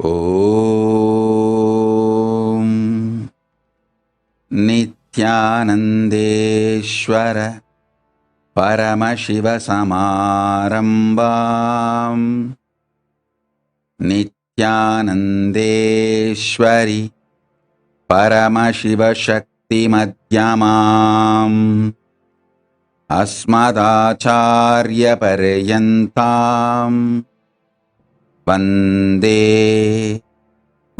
ॐ नित्यानन्देश्वर परमशिवसमारम्भाम् नित्यानन्देश्वरि परमशिवशक्तिमध्यमाम् अस्मदाचार्यपर्यन्ताम् वन्दे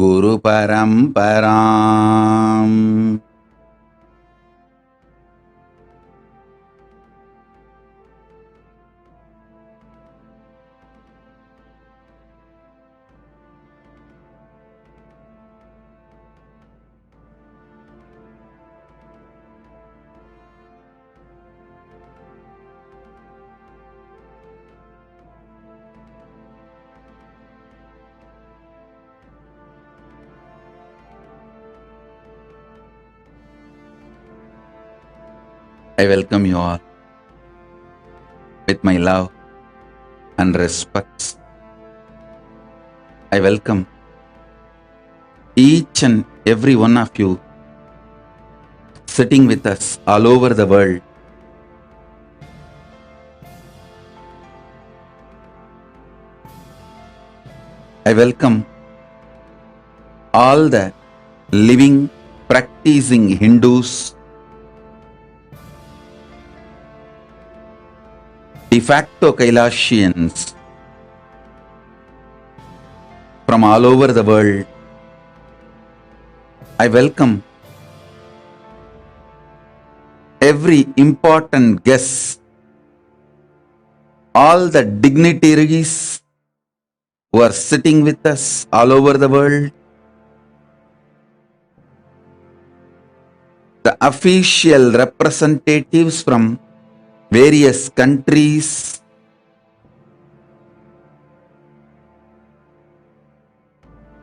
गुरुपरम्पराम्। I welcome you all with my love and respect. I welcome each and every one of you sitting with us all over the world. I welcome all the living, practicing Hindus, de facto Kailashians from all over the world. I welcome every important guest, all the dignitaries who are sitting with us all over the world, the official representatives from various countries,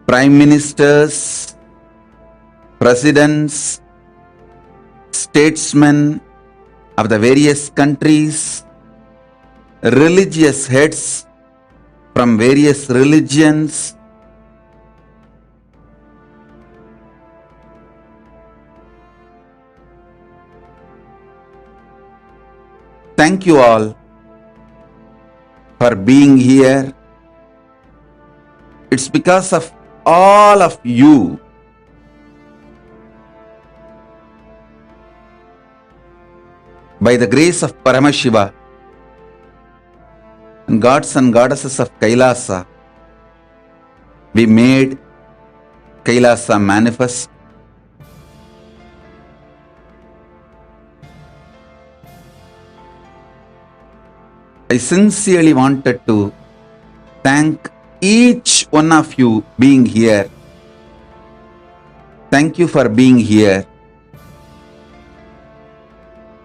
prime ministers, presidents, statesmen of the various countries, religious heads from various religions, thank you all for being here. It's because of all of you by the grace of Paramashiva and gods and goddesses of Kailasa, we made Kailasa manifest. I sincerely wanted to thank each one of you being here. Thank you for being here.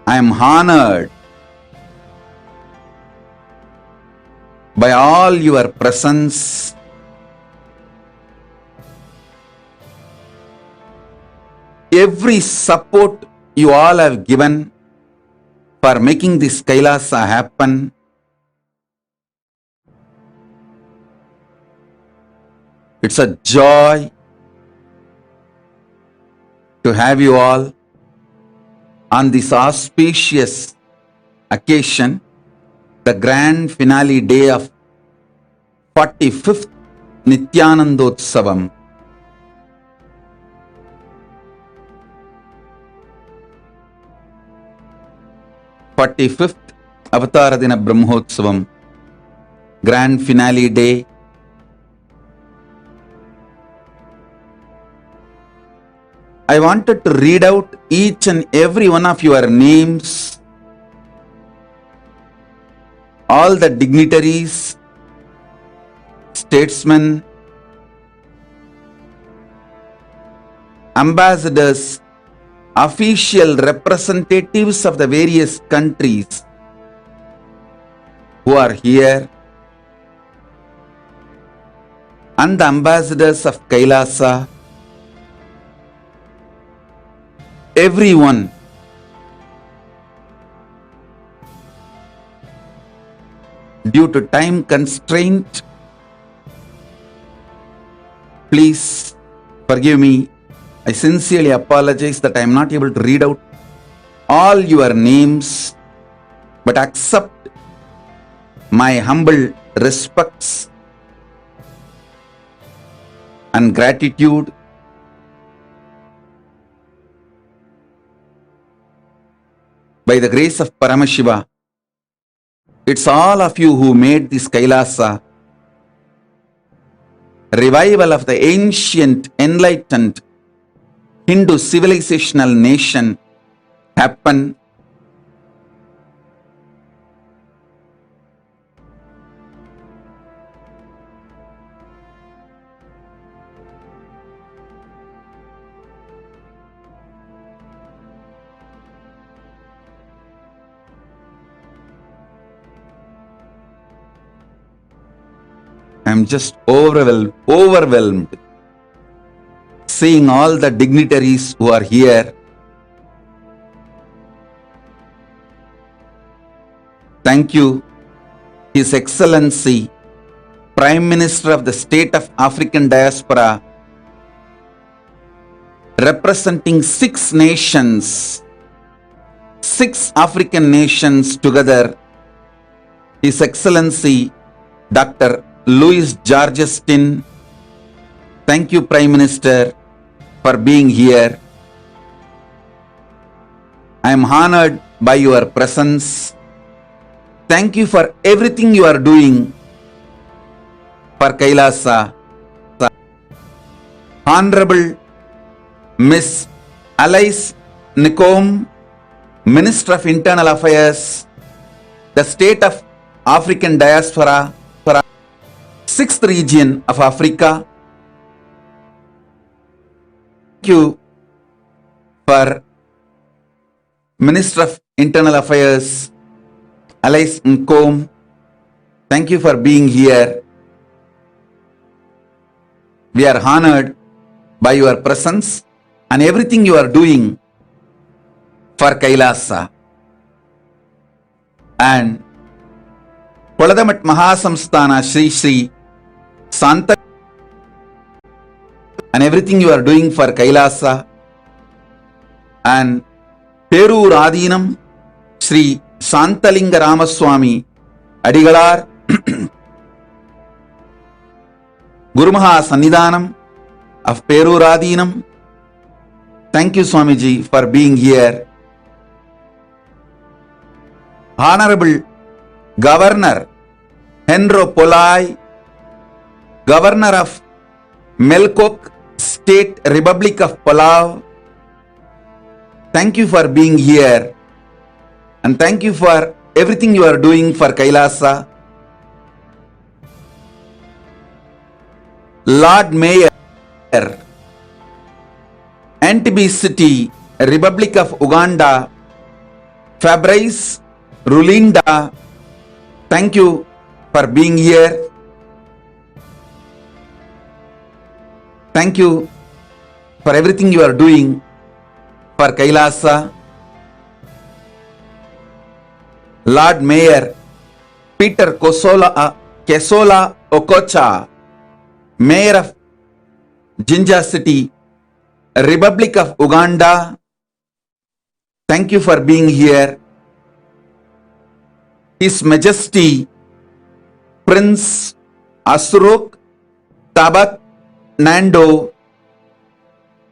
I am honored by all your presence. Every support you all have given for making this Kailasa happen. It's a joy to have you all on this auspicious occasion, the grand finale day of 45th Nityanandotsavam. '45th Avataradina Brahmotsavam, grand finale day. I wanted to read out each and every one of your names, all the dignitaries, statesmen, ambassadors, official representatives of the various countries who are here, and the ambassadors of Kailasa. Everyone, due to time constraint, Please forgive me. I sincerely apologize that I am not able to read out all your names, but accept my humble respects and gratitude. By the grace of Paramashiva, it's all of you who made this Kailasa revival of the ancient enlightened Hindu civilizational nation happen. I'm just overwhelmed seeing all the dignitaries who are here. Thank you, His Excellency, Prime Minister of the State of African Diaspora, representing 6 nations, 6 African nations together, His Excellency Dr. Louis Georgestin. Thank you, Prime Minister, for being here. I am honored by your presence. Thank you for everything you are doing for Kailasa. Honorable Miss Alice Nicom, Minister of Internal Affairs, the State of African Diaspora, 6th region of Africa. Thank you for Minister of Internal Affairs, Alice Nicom. Thank you for being here. We are honored by your presence and everything you are doing for Kailasa. And Koladamat Mahasamsthana Sri Sri Santa and everything you are doing for Kailasa, and Perur Adinam Sri Santalinga Ramaswamy Adigalar Gurumaha Sannidhanam of Perur Adinam. Thank you, Swamiji, for being here. Honorable Governor Henro Polai, Governor of Melkok State Republic of Palau. Thank you for being here, and thank you for everything you are doing for Kailasa. Lord Mayor, Entebbe City, Republic of Uganda, Fabrice Rulinda. Thank you for being here. Thank you for everything you are doing for Kailasa. Lord Mayor Peter Kesola Okocha, Mayor of Jinja City, Republic of Uganda. Thank you for being here. His Majesty Prince Asrok Tabat Nando,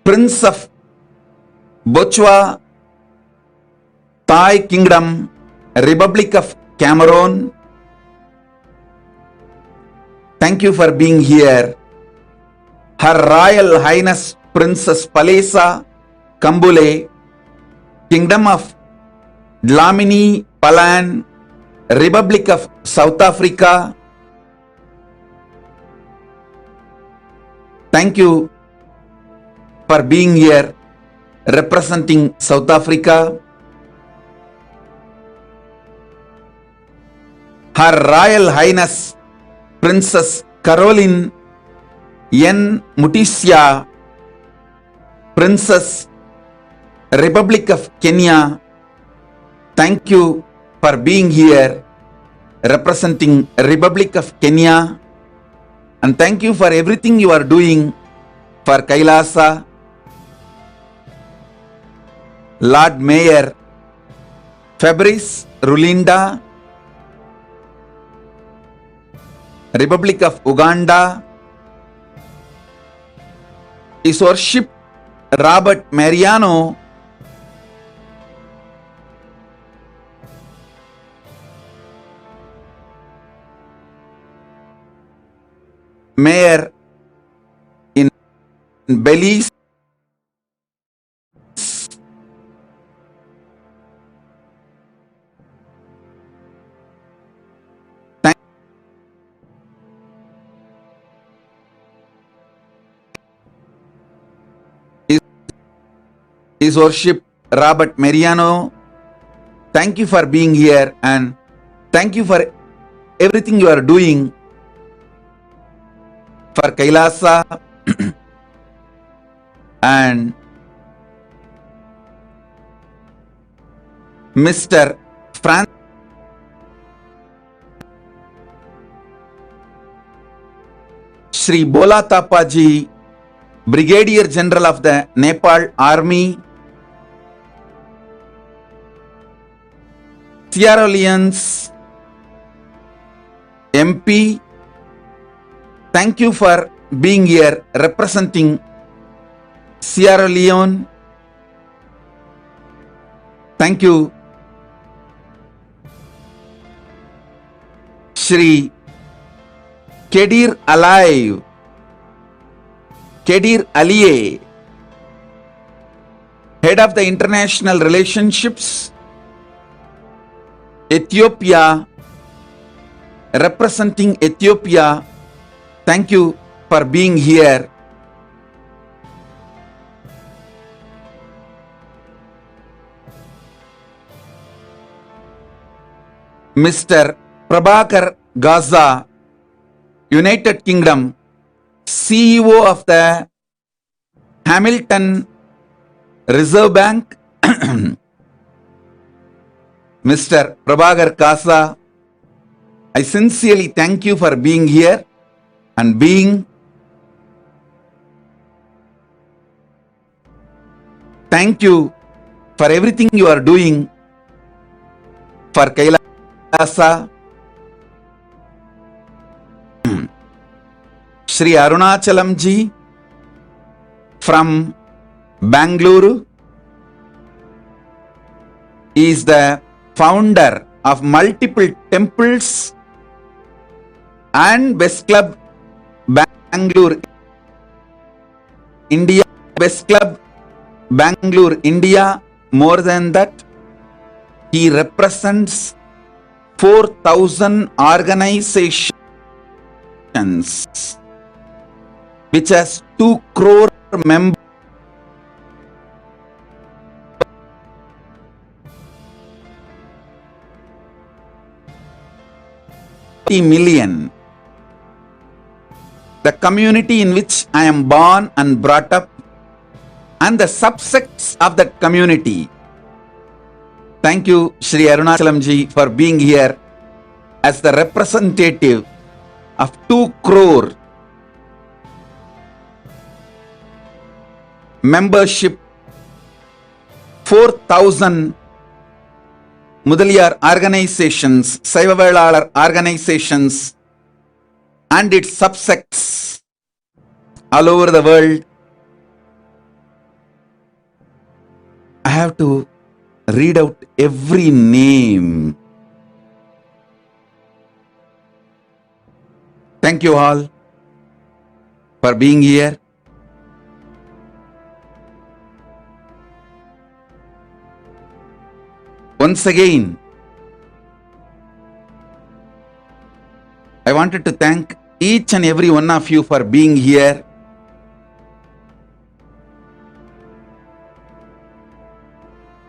Prince of Botswana, Thai Kingdom, Republic of Cameroon. Thank you for being here. Her Royal Highness Princess Palesa Kambule, Kingdom of Dlamini Palan, Republic of South Africa. Thank you for being here representing South Africa. Her Royal Highness Princess Caroline N. Mutisia, Princess Republic of Kenya. Thank you for being here representing Republic of Kenya, and thank you for everything you are doing for Kailasa, Lord Mayor Fabrice Rulinda, Republic of Uganda, His Worship Robert Mariano, Mayor in Belize, His Worship Robert Mariano, thank you for being here and thank you for everything you are doing for Kailasa and Mr. Francis Shri Bola Tapaji, Brigadier General of the Nepal Army, Sierra Leone's MP, thank you for being here representing Sierra Leone. Thank you. Shri Kedir Alive, Kedir Aliye, Head of the International Relationships, Ethiopia, representing Ethiopia. Thank you for being here. Mr. Prabhakar Gaza, United Kingdom, CEO of the Hamilton Reserve Bank, Mr. Prabhakar Gaza, I sincerely thank you for being here and thank you for everything you are doing for Kailasa. Shri Arunachalam ji from Bangalore is the founder of multiple temples and Best Club Bangalore, India. Best Club Bangalore, India. More than that, he represents 4,000 organizations which has 2 crore members. Million. The community in which I am born and brought up and the subsects of that community. Thank you, Shri Arunachalam ji, for being here as the representative of 2 crore membership, 4,000 Mudaliyar organizations, Saivavelalar organizations and its subsects all over the world. I have to read out every name. Thank you all for being here. Once again, I wanted to thank each and every one of you for being here.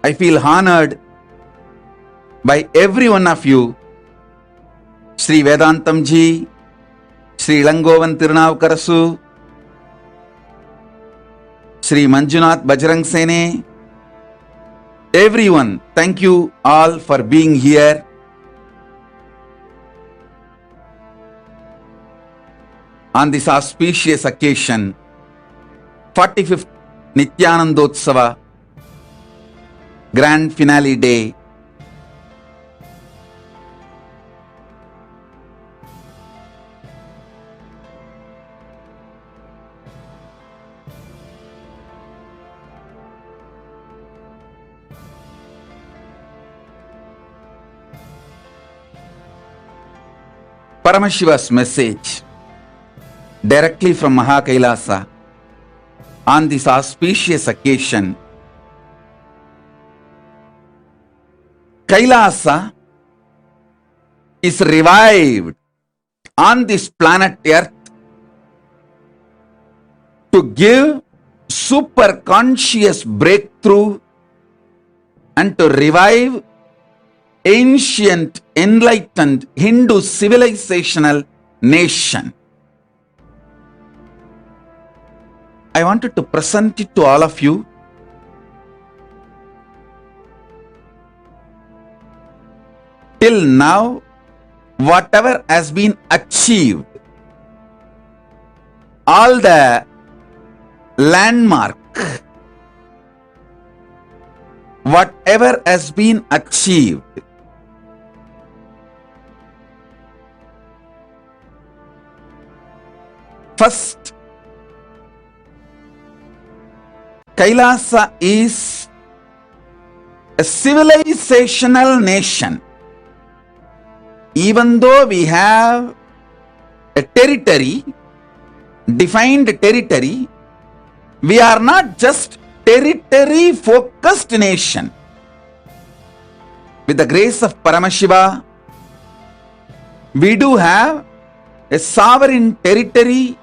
I feel honored by every one of you. Shri Vedantam ji, Shri Langovan Tirunavukarasu, Shri Manjunath Bajrang Sene, everyone, thank you all for being here. On this auspicious occasion 45th Nityanandotsava Grand Finale Day. Paramashiva's message directly from Mahakailasa on this auspicious occasion. Kailasa is revived on this planet Earth to give super conscious breakthrough and to revive ancient enlightened Hindu civilizational nation. I wanted to present it to all of you. Till now, whatever has been achieved, all the landmark, whatever has been achieved, first, Kailasa is a civilizational nation. Even though we have a territory, defined territory, we are not just territory focused nation. With the grace of Paramashiva, we do have a sovereign territory,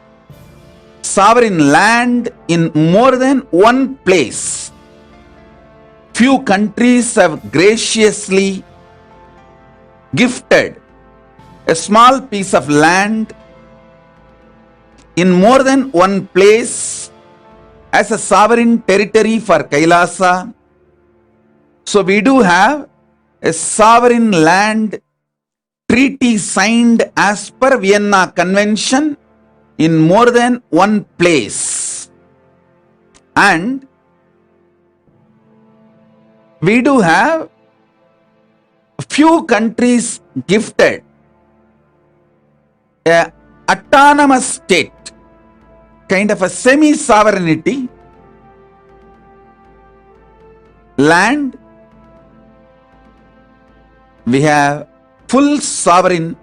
sovereign land in more than one place. Few countries have graciously gifted a small piece of land in more than one place as a sovereign territory for Kailasa. So we do have a sovereign land treaty signed as per Vienna Convention in more than one place. And we do have a few countries gifted a autonomous state, kind of a semi-sovereignty, land. We have full sovereign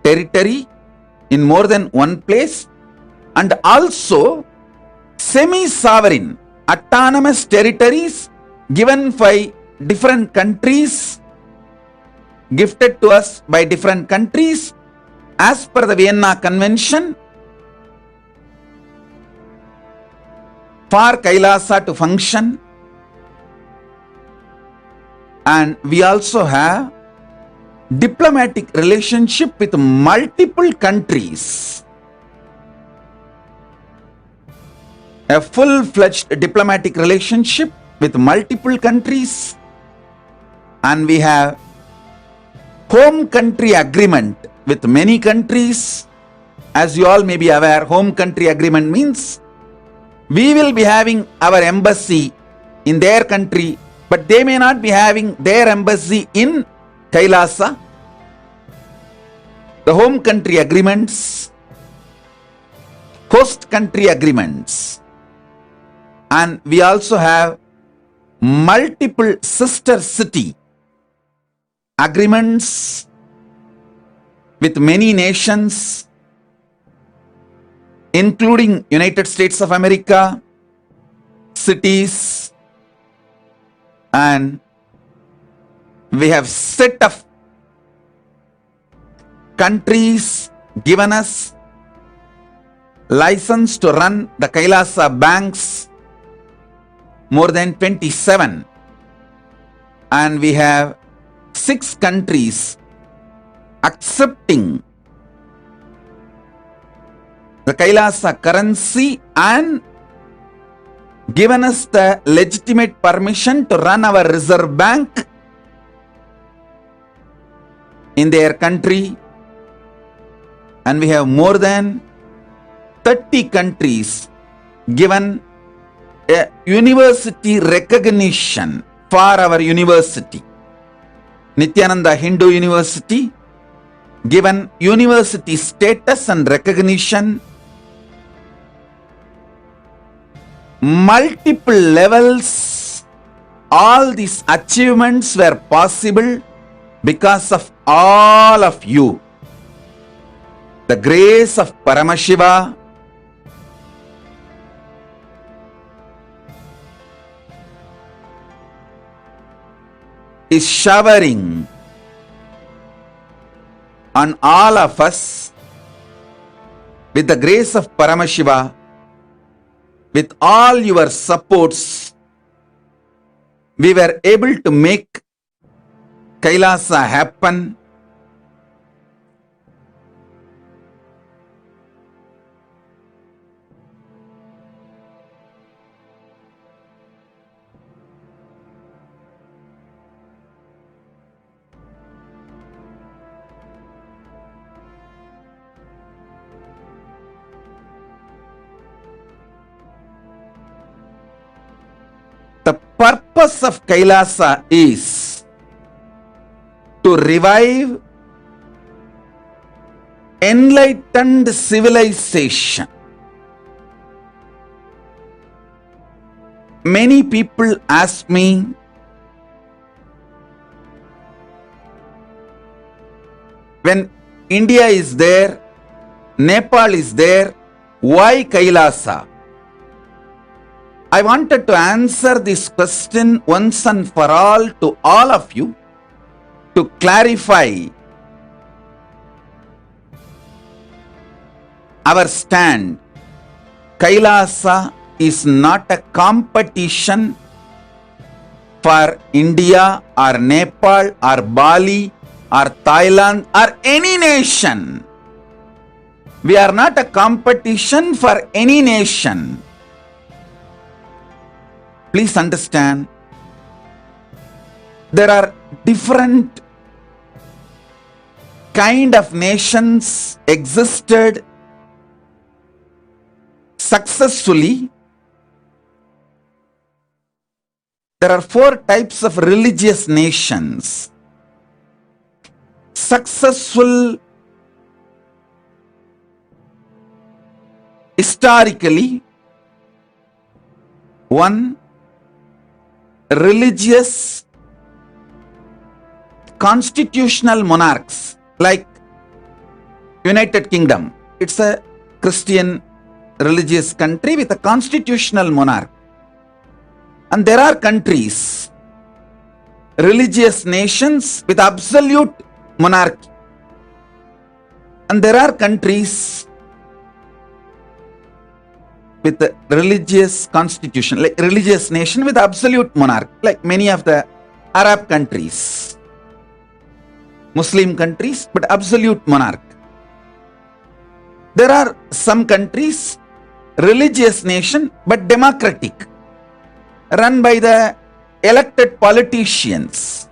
territory in more than one place, and also semi-sovereign autonomous territories given by different countries, gifted to us by different countries as per the Vienna Convention for Kailasa to function. And we also have diplomatic relationship with multiple countries. A full-fledged diplomatic relationship with multiple countries. And we have home country agreement with many countries. As you all may be aware, home country agreement means we will be having our embassy in their country, but they may not be having their embassy in Kailasa. The home country agreements, host country agreements, and we also have multiple sister city agreements with many nations, including United States of America, cities, and we have set of countries given us license to run the Kailasa banks, more than 27, and we have 6 countries accepting the Kailasa currency and given us the legitimate permission to run our reserve bank in their country. And we have more than 30 countries given a university recognition for our university. Nityananda Hindu University given university status and recognition. Multiple levels, all these achievements were possible because of all of you. The grace of Paramashiva is showering on all of us. With the grace of Paramashiva, with all your supports, we were able to make Kailasa happen. The purpose of Kailasa is to revive enlightened civilization. Many people ask me, when India is there, Nepal is there, why Kailasa? I wanted to answer this question once and for all to all of you, to clarify our stand. Kailasa is not a competition for India or Nepal or Bali or Thailand or any nation. We are not a competition for any nation. Please understand, there are different kind of nations existed successfully. There are 4 types of religious nations. Successful historically, 1, religious constitutional monarchs like United Kingdom. It's a Christian religious country with a constitutional monarch. And there are countries, religious nations with absolute monarchy. And there are countries with a religious constitution, like religious nation with absolute monarch, like many of the Arab countries, Muslim countries, but absolute monarch. There are some countries, religious nation, but democratic, run by the elected politicians.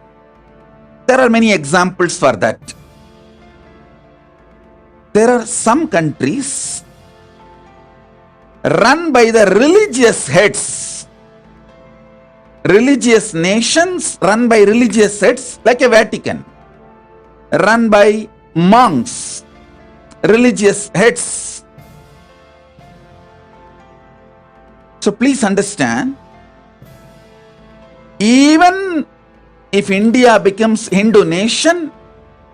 There are many examples for that. There are some countries run by the religious heads, religious nations run by religious heads, like a Vatican, run by monks, religious heads. So please understand, even if India becomes Hindu nation,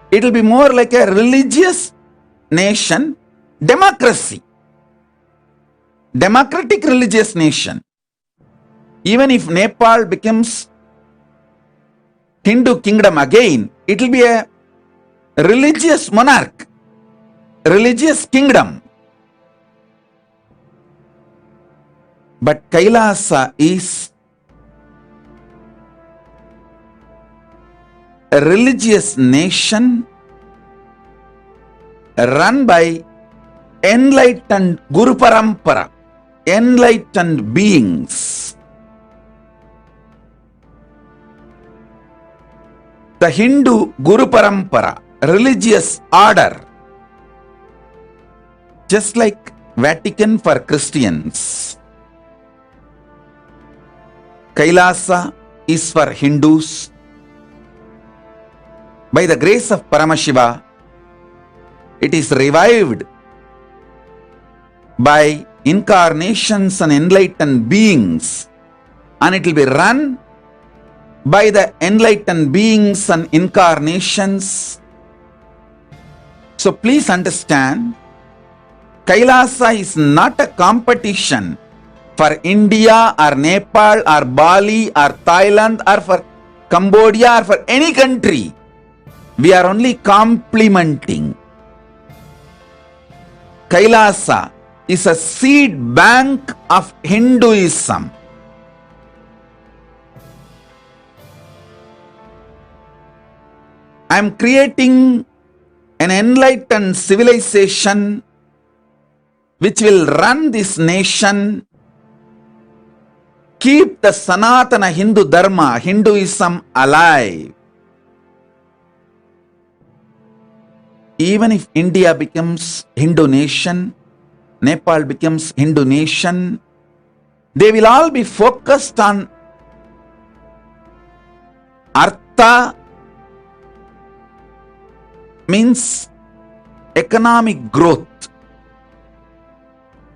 it will be more like a religious nation, democracy. Democratic religious nation. Even if Nepal becomes Hindu kingdom again, it will be a religious monarch, religious kingdom. But Kailasa is a religious nation run by enlightened Guru Parampara, enlightened beings. The Hindu Guru Parampara, religious order, just like Vatican for Christians, Kailasa is for Hindus. By the grace of Paramashiva, it is revived by incarnations and enlightened beings, and it will be run by the enlightened beings and incarnations. So please understand, Kailasa is not a competition for India or Nepal or Bali or Thailand or for Cambodia or for any country. We are only complementing. Kailasa is a seed bank of Hinduism. I am creating an enlightened civilization which will run this nation, keep the Sanatana Hindu Dharma, Hinduism alive. Even if India becomes Hindu nation, Nepal becomes Hindu nation, they will all be focused on Artha, means economic growth.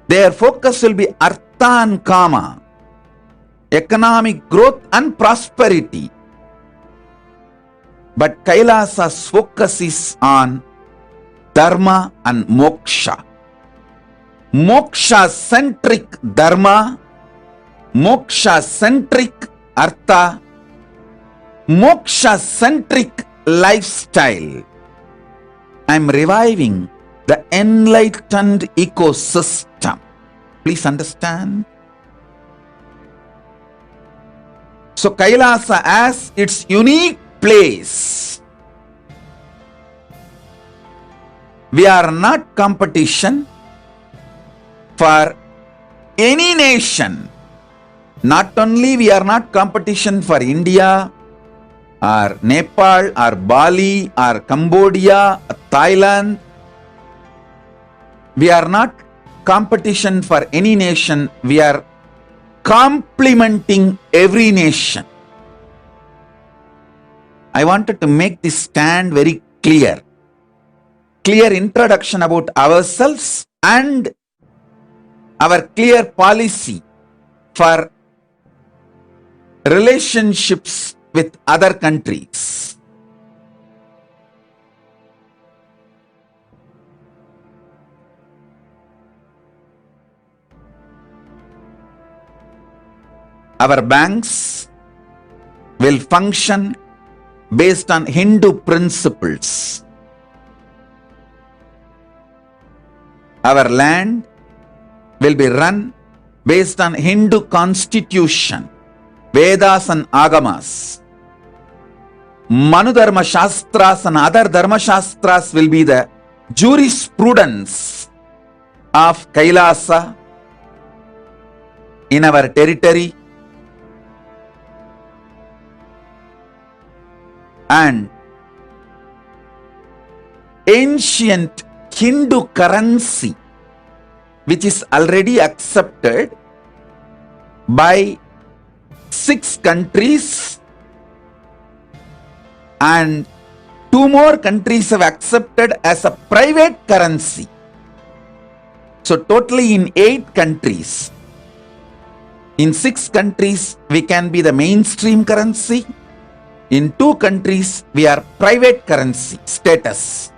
Their focus will be Artha and Kama, economic growth and prosperity. But Kailasa's focus is on Dharma and Moksha. Moksha-centric Dharma, Moksha-centric Artha, Moksha-centric lifestyle. I am reviving the enlightened ecosystem. Please understand. So Kailasa has its unique place. We are not competition for any nation. Not only we are not competition for India or Nepal or Bali or Cambodia, or Thailand. We are not competition for any nation. We are complementing every nation. I wanted to make this stand very clear. Clear introduction about ourselves and our clear policy for relationships with other countries. Our banks will function based on Hindu principles. Our land will be run based on Hindu constitution, Vedas and Agamas. Manu Dharma Shastras and other Dharma Shastras will be the jurisprudence of Kailasa in our territory, and ancient Hindu currency, which is already accepted by 6 countries, and 2 more countries have accepted as a private currency. So totally in 8 countries. In 6 countries we can be the mainstream currency. In 2 countries we are private currency status.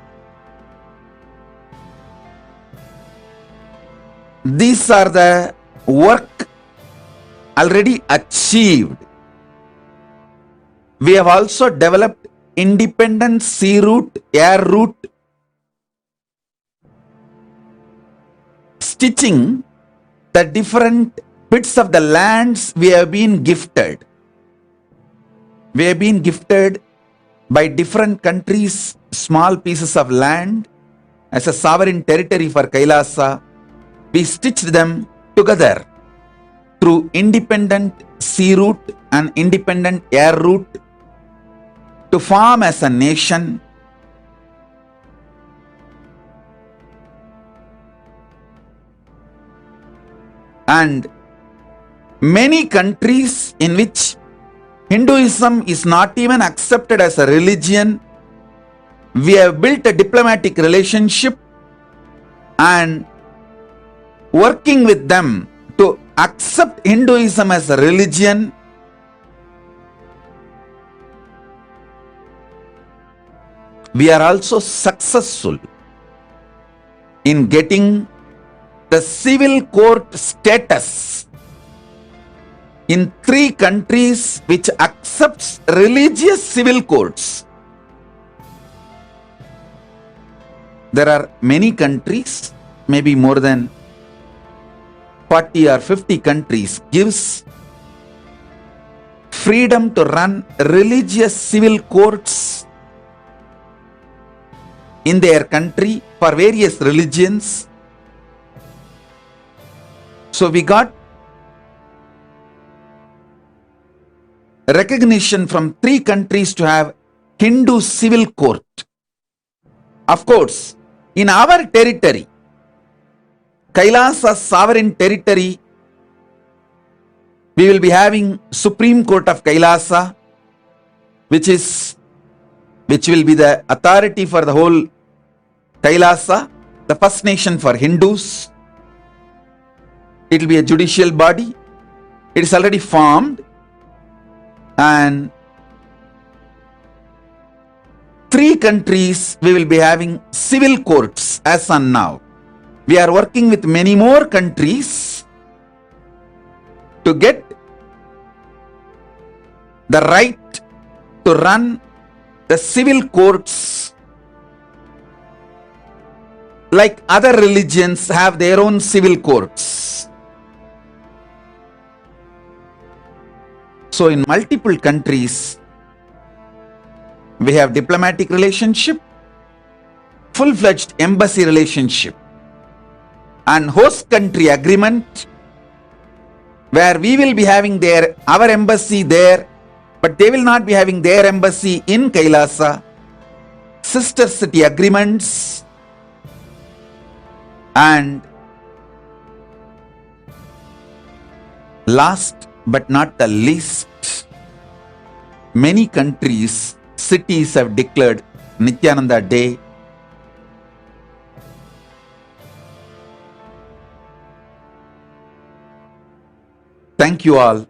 These are the work already achieved. We have also developed independent sea route, air route, stitching the different bits of the lands we have been gifted. We have been gifted by different countries small pieces of land as a sovereign territory for Kailasa. We stitched them together through independent sea route and independent air route to form as a nation. And many countries in which Hinduism is not even accepted as a religion, we have built a diplomatic relationship and working with them to accept Hinduism as a religion. We are also successful in getting the civil court status in 3 countries which accepts religious civil courts. There are many countries, maybe more than 40 or 50 countries gives freedom to run religious civil courts in their country for various religions. So we got recognition from 3 countries to have Hindu civil court. Of course, in our territory, Kailasa sovereign territory, we will be having Supreme Court of Kailasa, which will be the authority for the whole Kailasa, the first nation for Hindus. It will be a judicial body. It is already formed, and 3 countries we will be having civil courts as on now. We are working with many more countries to get the right to run the civil courts like other religions have their own civil courts. So in multiple countries, we have diplomatic relationship, full-fledged embassy relationship, and host country agreement, where we will be having our embassy there, but they will not be having their embassy in Kailasa, sister city agreements, and last but not the least, many countries, cities have declared Nityananda Day. Thank you all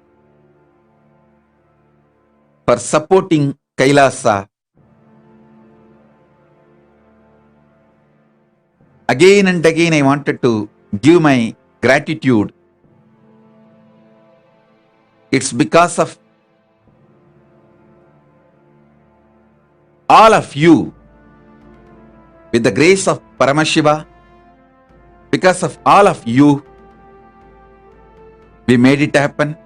for supporting Kailasa. Again and again, I wanted to give my gratitude. It's because of all of you, with the grace of Paramashiva, because of all of you, we made it happen.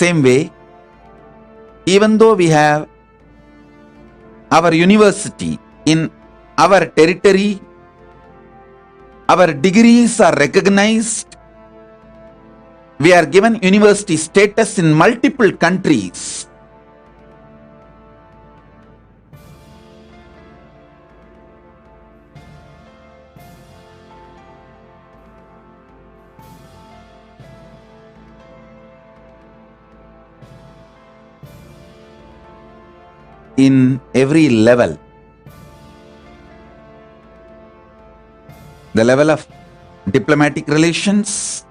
Same way, even though we have our university in our territory, our degrees are recognized, we are given university status in multiple countries. In every level, the level of diplomatic relations,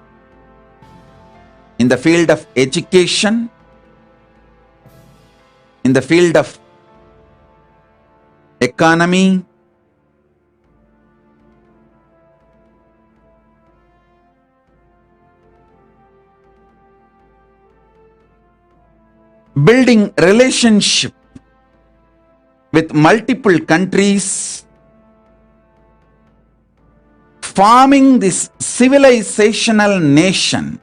in the field of education, in the field of economy, building relationship with multiple countries, forming this civilizational nation.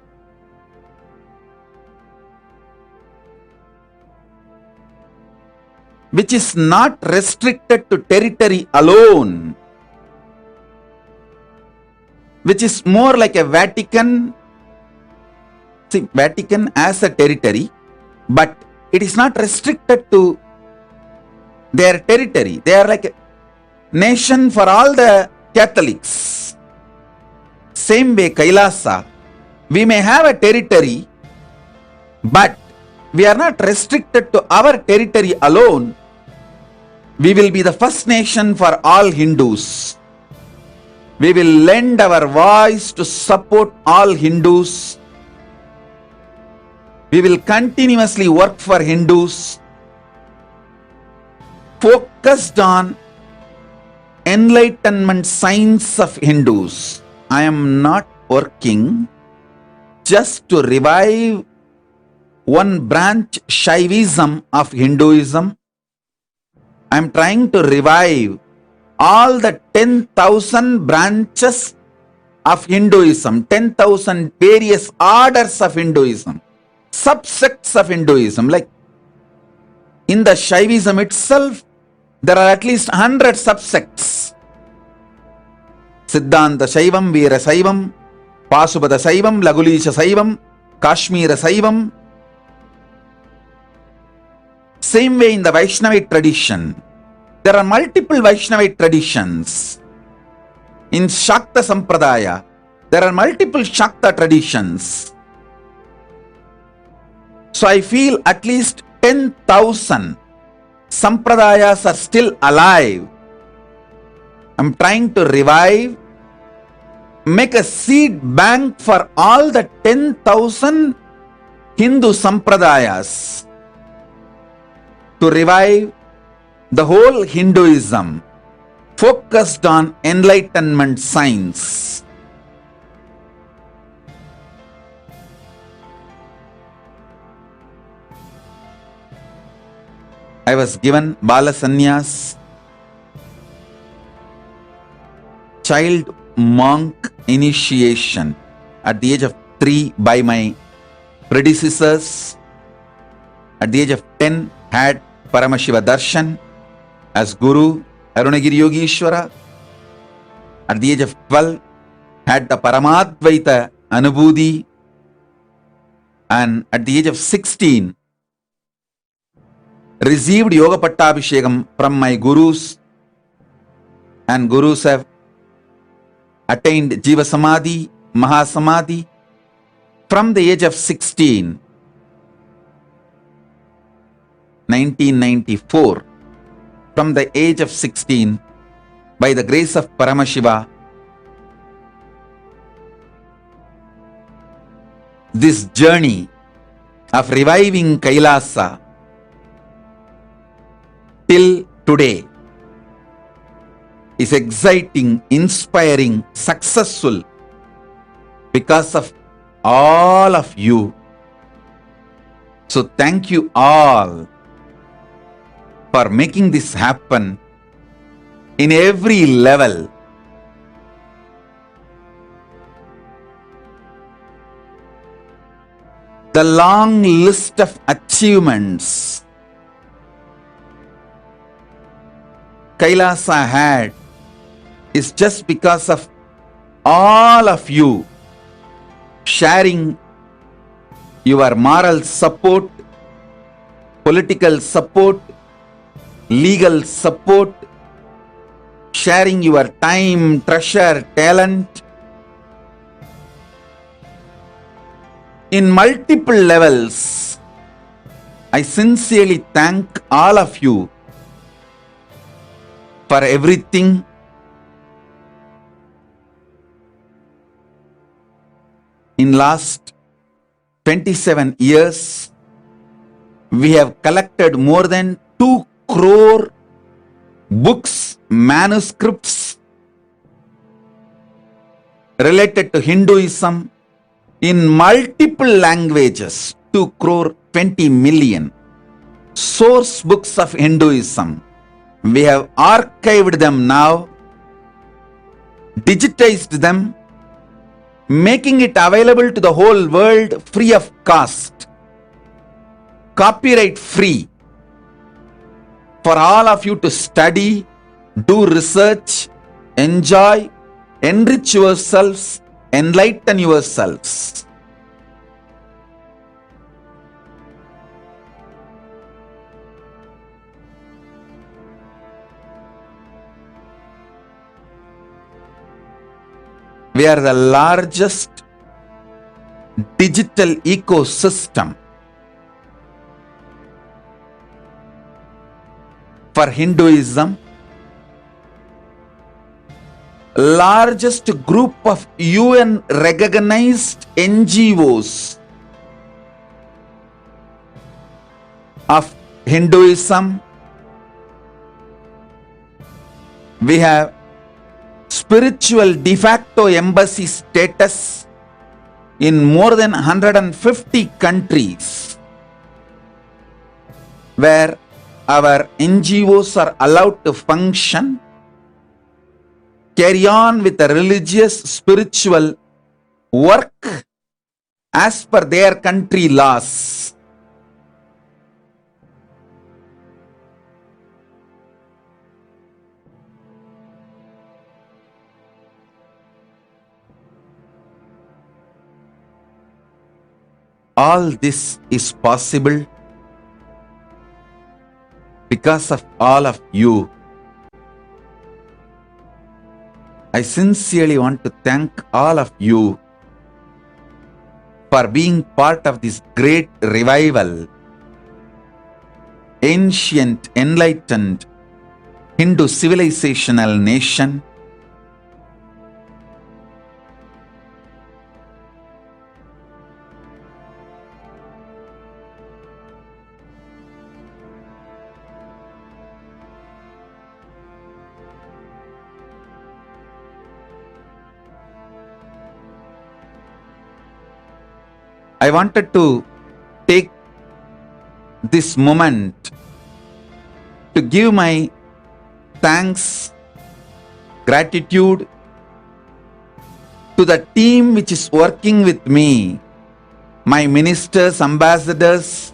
Which is not restricted to territory alone. which is more like a Vatican. See, Vatican as a territory, but it is not restricted to their territory. They are like a nation for all the Catholics. Same way, Kailasa, we may have a territory, but we are not restricted to our territory alone. We will be the first nation for all Hindus. We will lend our voice to support all Hindus. We will continuously work for Hindus, focused on enlightenment science of Hindus. I am not working just to revive one branch Shaivism of Hinduism. I am trying to revive all the 10,000 branches of Hinduism, 10,000 various orders of Hinduism, subsects of Hinduism. Like in the Shaivism itself, there are at least 100 subsects. Siddhanta Shaivam, Veera Saivam, Pasubada Saivam, Lagulisha Saivam, Kashmira Saivam. Same way in the Vaishnavite tradition, there are multiple Vaishnavite traditions. In Shakta Sampradaya, there are multiple Shakta traditions. So I feel at least 10,000 Sampradayas are still alive. I'm trying to revive, make a seed bank for all the 10,000 Hindu Sampradayas to revive the whole Hinduism focused on enlightenment science. I was given Bala Sannyas, child monk initiation at the age of 3 by my predecessors. At the age of 10, had Paramashiva Darshan as Guru, Arunagiri Yogishwara. At the age of 12, had the Paramadvaita Anubhuti. And at the age of 16, received Yoga Pattabhishekam from my Gurus. And Gurus have attained Jiva Samadhi, Mahasamadhi from the age of 16. 1994, from the age of 16, by the grace of Paramashiva, this journey of reviving Kailasa till today is exciting, inspiring, successful because of all of you. So thank you all for making this happen in every level. The long list of achievements Kailasa had is just because of all of you sharing your moral support, political support, legal support, sharing your time, treasure, talent in multiple levels. I sincerely thank all of you for everything. In last 27 years, we have collected more than 2 crore books, manuscripts related to Hinduism in multiple languages. 2 crore 20 million source books of Hinduism. We have archived them now, digitized them, making it available to the whole world free of cost, copyright free, for all of you to study, do research, enjoy, enrich yourselves, enlighten yourselves. We are the largest digital ecosystem for Hinduism, largest group of UN recognized NGOs of Hinduism. We have spiritual de facto embassy status in more than 150 countries where our NGOs are allowed to function, carry on with the religious, spiritual work as per their country laws. All this is possible because of all of you. I sincerely want to thank all of you for being part of this great revival, ancient, enlightened Hindu civilizational nation. I wanted to take this moment to give my thanks, gratitude to the team which is working with me, my ministers, ambassadors.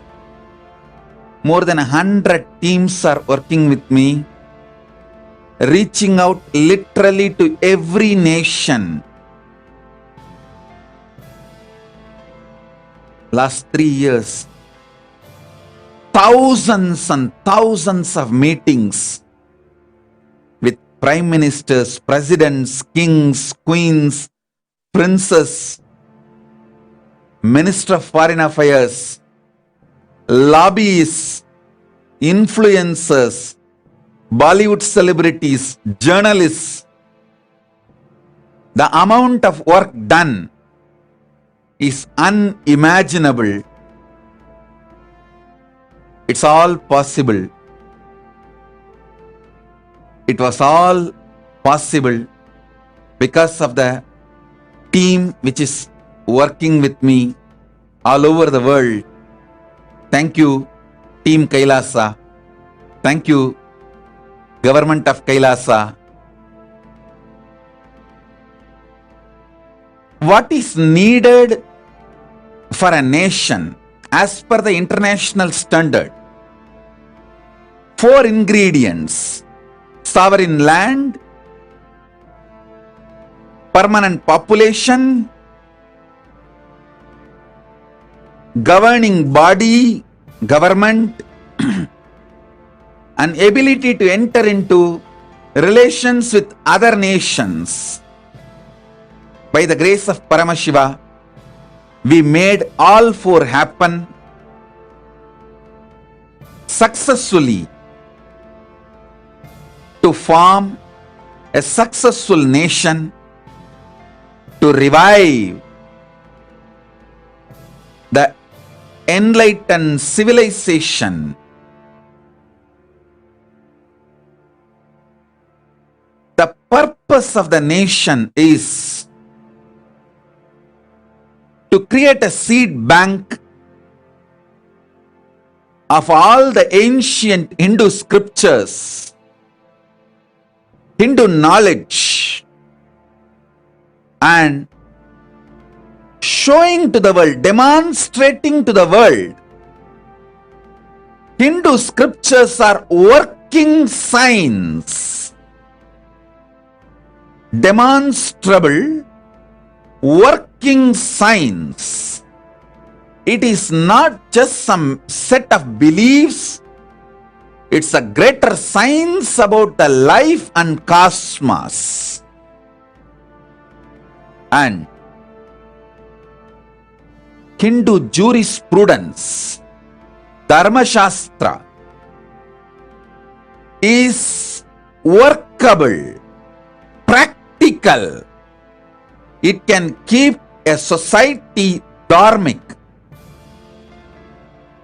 More than 100 teams are working with me, reaching out literally to every nation. Last 3 years, thousands and thousands of meetings with prime ministers, presidents, kings, queens, princes, minister of foreign affairs, lobbyists, influencers, Bollywood celebrities, journalists. The amount of work done is unimaginable. It's all possible. It was all possible because of the team which is working with me all over the world. Thank you, Team Kailasa. Thank you, Government of Kailasa. What is needed for a nation as per the international standard? 4 ingredients: sovereign land, permanent population, governing body, government, and ability to enter into relations with other nations. By the grace of Paramashiva, we made all 4 happen successfully to form a successful nation, to revive the enlightened civilization. The purpose of the nation is to create a seed bank of all the ancient Hindu scriptures, Hindu knowledge, and showing to the world, demonstrating to the world, Hindu scriptures are working signs. demonstrable working signs. It is not just some set of beliefs. It's a greater science about the life and cosmos. And Hindu jurisprudence, Dharma Shastra, is workable, practical. It can keep a society dharmic,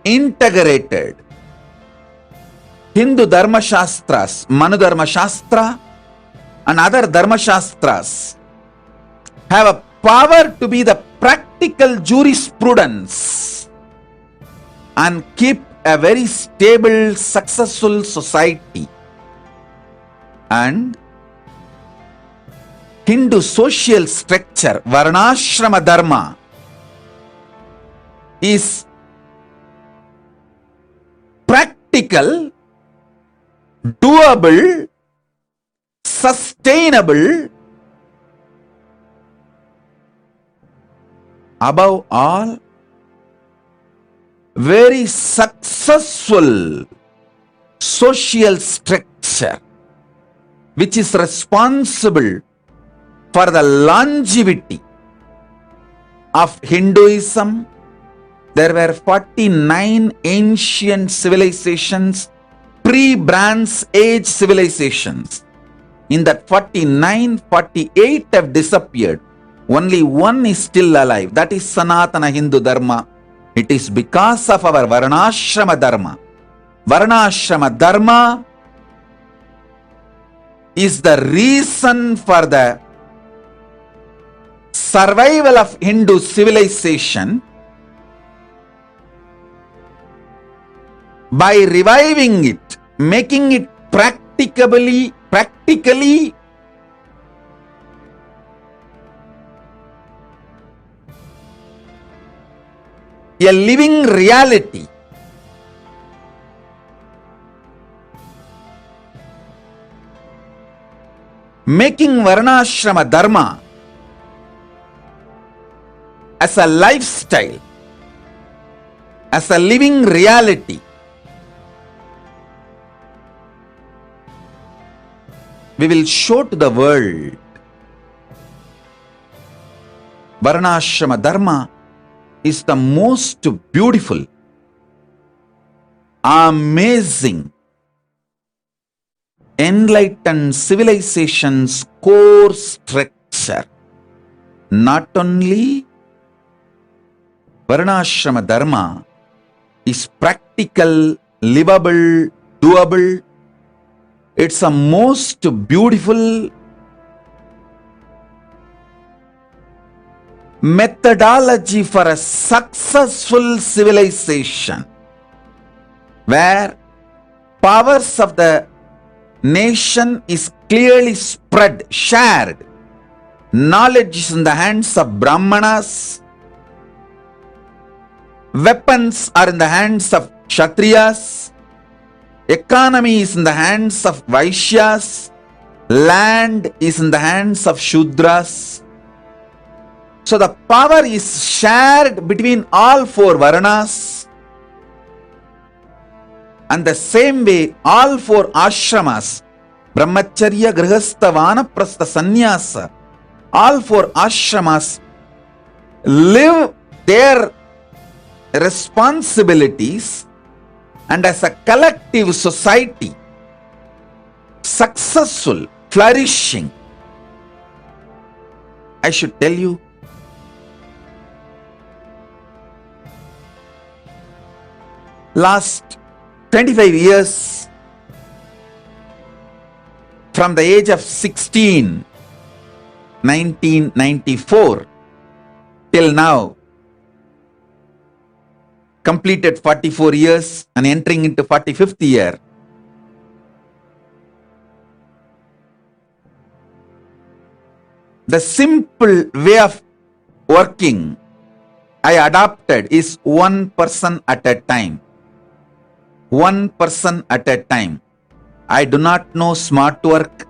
integrated. Hindu Dharma Shastras, Manu Dharma Shastra and other Dharma Shastras have a power to be the practical jurisprudence and keep a very stable, successful society. And Hindu social structure, Varnashrama Dharma, is practical, doable, sustainable, above all, very successful social structure which is responsible for the longevity of Hinduism. There were 49 ancient civilizations, pre-Bronze Age civilizations. In that 49, 48 have disappeared. Only one is still alive. That is Sanatana Hindu Dharma. It is because of our Varnashrama Dharma. Varnashrama Dharma is the reason for the survival of Hindu civilization. By reviving it, making it practically a living reality. Making Varnashrama Dharma as a lifestyle, as a living reality. We will show to the world Varnashrama Dharma is the most beautiful, amazing, enlightened civilization's core structure. Not only Varnashrama Dharma is practical, livable, doable, it's a most beautiful methodology for a successful civilization where powers of the nation is clearly spread, shared. Knowledge is in the hands of Brahmanas. Weapons are in the hands of Kshatriyas. Economy is in the hands of Vaishyas. Land is in the hands of Shudras. So the power is shared between all four Varnas. And the same way, all four ashramas, Brahmacharya, Grihastha, Vanaprastha, Sannyasa, all four ashramas live their responsibilities, and as a collective society, successful, flourishing. I should tell you, last 25 years, from the age of 16, 1994, till now, completed 44 years and entering into 45th year. The simple way of working I adopted is one person at a time. One person at a time. I do not know smart work.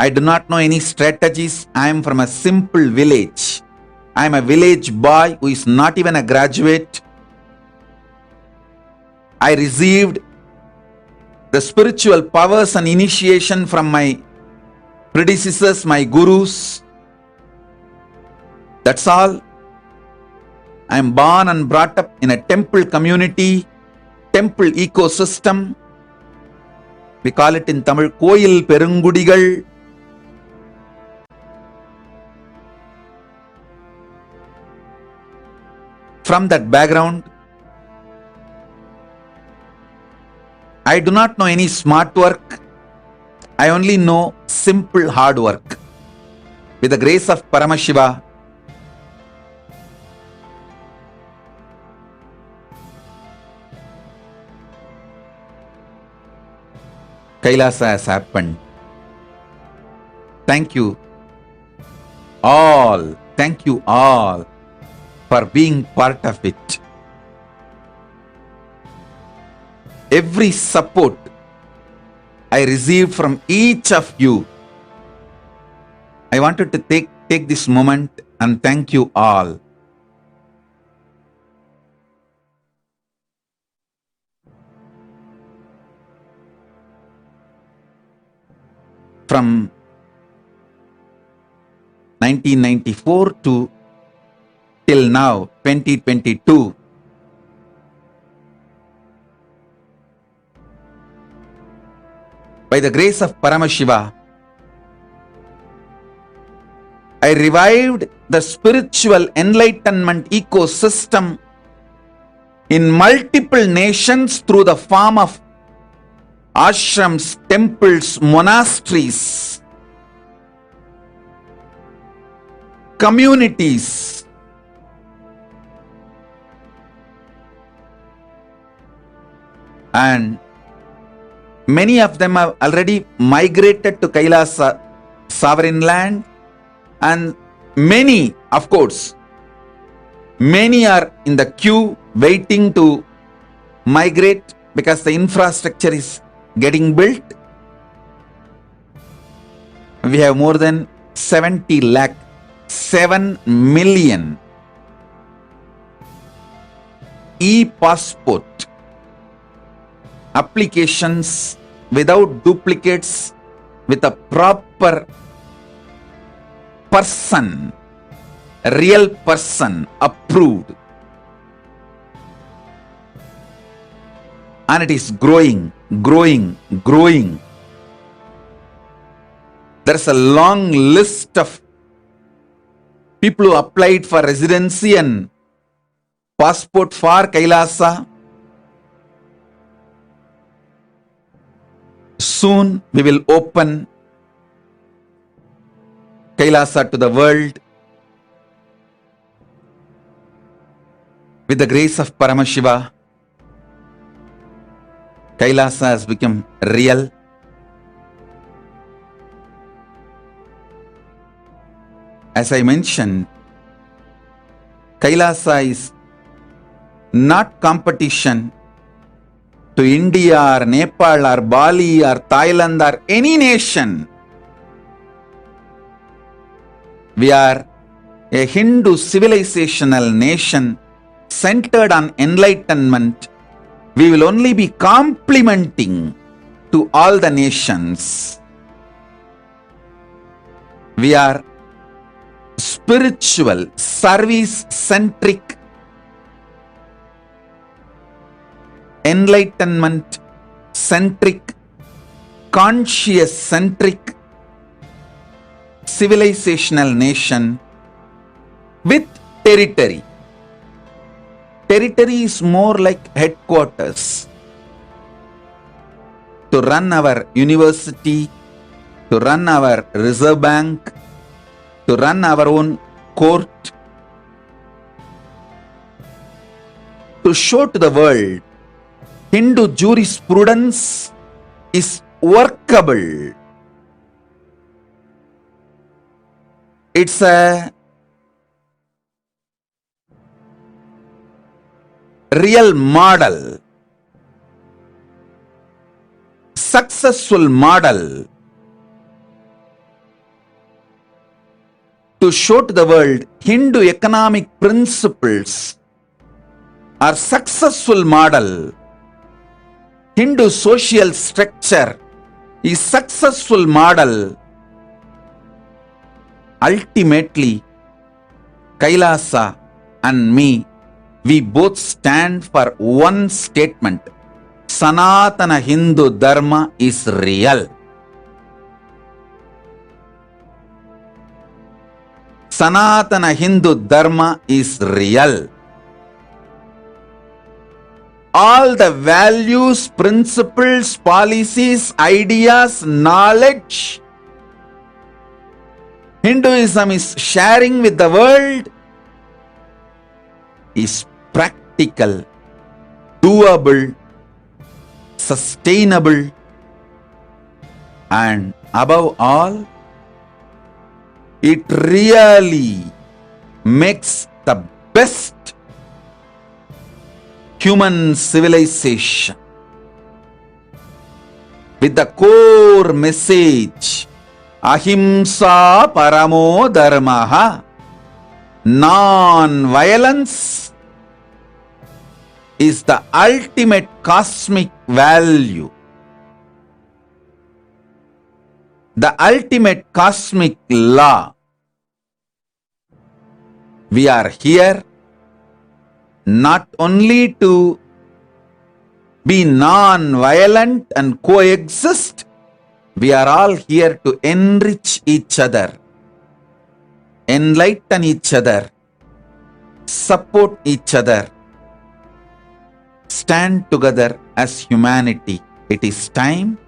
I do not know any strategies. I am from a simple village. I am a village boy who is not even a graduate. I received the spiritual powers and initiation from my predecessors, my gurus. That's all. I am born and brought up in a temple community, temple ecosystem. We call it in Tamil, Koyil Perungudigal. From that background, I do not know any smart work. I only know simple hard work. With the grace of Paramashiva, Kailasa has happened. Thank you all. Thank you all for being part of it. Every support I received from each of you, I wanted to take this moment and thank you all. From 1994 to till now, 2022, by the grace of Paramashiva, I revived the spiritual enlightenment ecosystem in multiple nations through the form of ashrams, temples, monasteries, communities. And many of them have already migrated to Kailasa sovereign land, and many, of course, many are in the queue waiting to migrate because the infrastructure is getting built. We have more than 70 lakh, 7 million e-passport applications without duplicates, with a proper person, a real person approved. And it is growing, growing, growing. There's a long list of people who applied for residency and passport for Kailasa. Soon we will open Kailasa to the world. With the grace of Paramashiva, Kailasa has become real. As I mentioned, Kailasa is not competition to India or Nepal or Bali or Thailand or any nation. We are a Hindu civilizational nation centered on enlightenment. We will only be complementing to all the nations. We are spiritual, service-centric, enlightenment-centric, conscious-centric, civilizational nation with territory. Territory is more like headquarters. To run our university, to run our reserve bank, to run our own court, to show to the world Hindu jurisprudence is workable. It's a real model, successful model to show to the world Hindu economic principles or successful model. Hindu social structure is successful model. Ultimately, Kailasa and me, we both stand for one statement. Sanatana Hindu Dharma is real. Sanatana Hindu Dharma is real. All the values, principles, policies, ideas, knowledge Hinduism is sharing with the world is practical, doable, sustainable, and above all, it really makes the best human civilization with the core message Ahimsa Paramo Dharmaha. Non-violence is the ultimate cosmic value. The ultimate cosmic law. We are here not only to be non-violent and coexist, we are all here to enrich each other, enlighten each other, support each other, stand together as humanity. It is time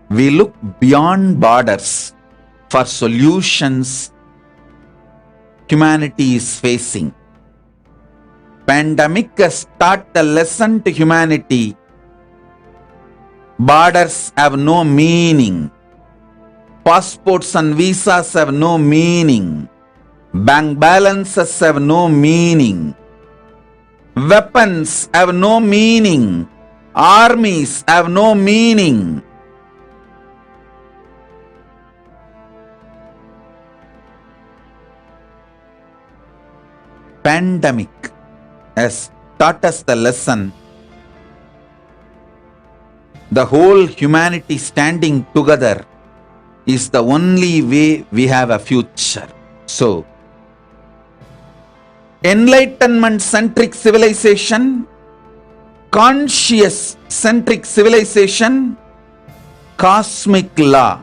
we look beyond borders for solutions humanity is facing. Pandemic has taught the lesson to humanity. Borders have no meaning. Passports and visas have no meaning. Bank balances have no meaning. Weapons have no meaning. Armies have no meaning. Pandemic has taught us the lesson. The whole humanity standing together is the only way we have a future. So, enlightenment-centric civilization, conscious-centric civilization, cosmic law,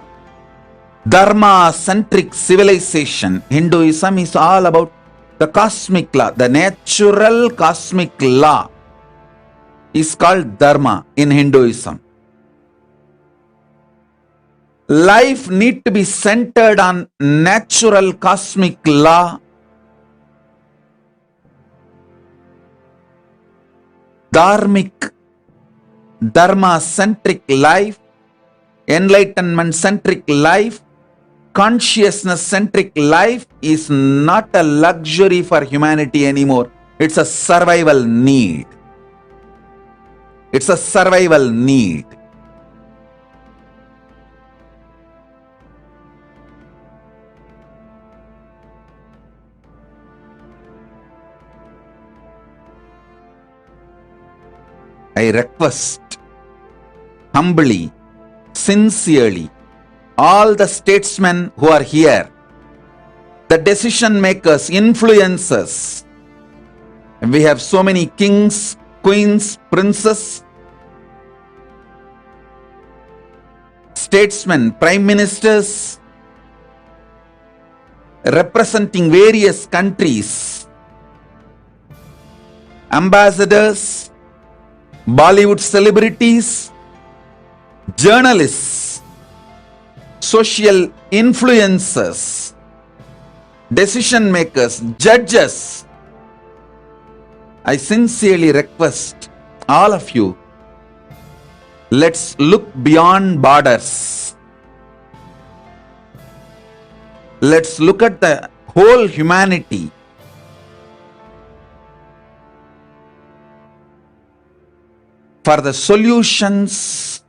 dharma-centric civilization. Hinduism is all about the cosmic law. The natural cosmic law is called dharma in Hinduism. Life needs to be centered on natural cosmic law. Dharmic, dharma-centric life, enlightenment-centric life, consciousness-centric life is not a luxury for humanity anymore. It's a survival need. It's a survival need. I request humbly, sincerely, all the statesmen who are here, the decision makers, influencers. We have so many kings, queens, princes, statesmen, prime ministers, representing various countries, ambassadors, Bollywood celebrities, journalists, social influencers, decision makers, judges. I sincerely request all of you, let's look beyond borders. Let's look at the whole humanity. For the solutions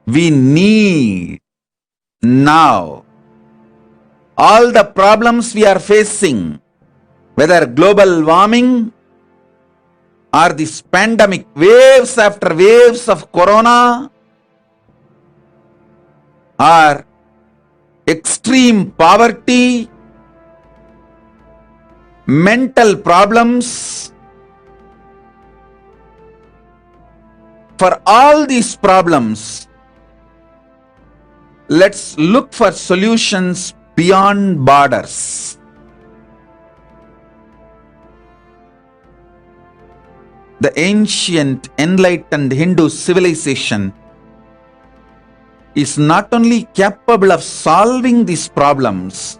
we need now, all the problems we are facing, whether global warming or this pandemic, waves after waves of corona, or extreme poverty, mental problems, for all these problems, let's look for solutions beyond borders. The ancient enlightened Hindu civilization is not only capable of solving these problems,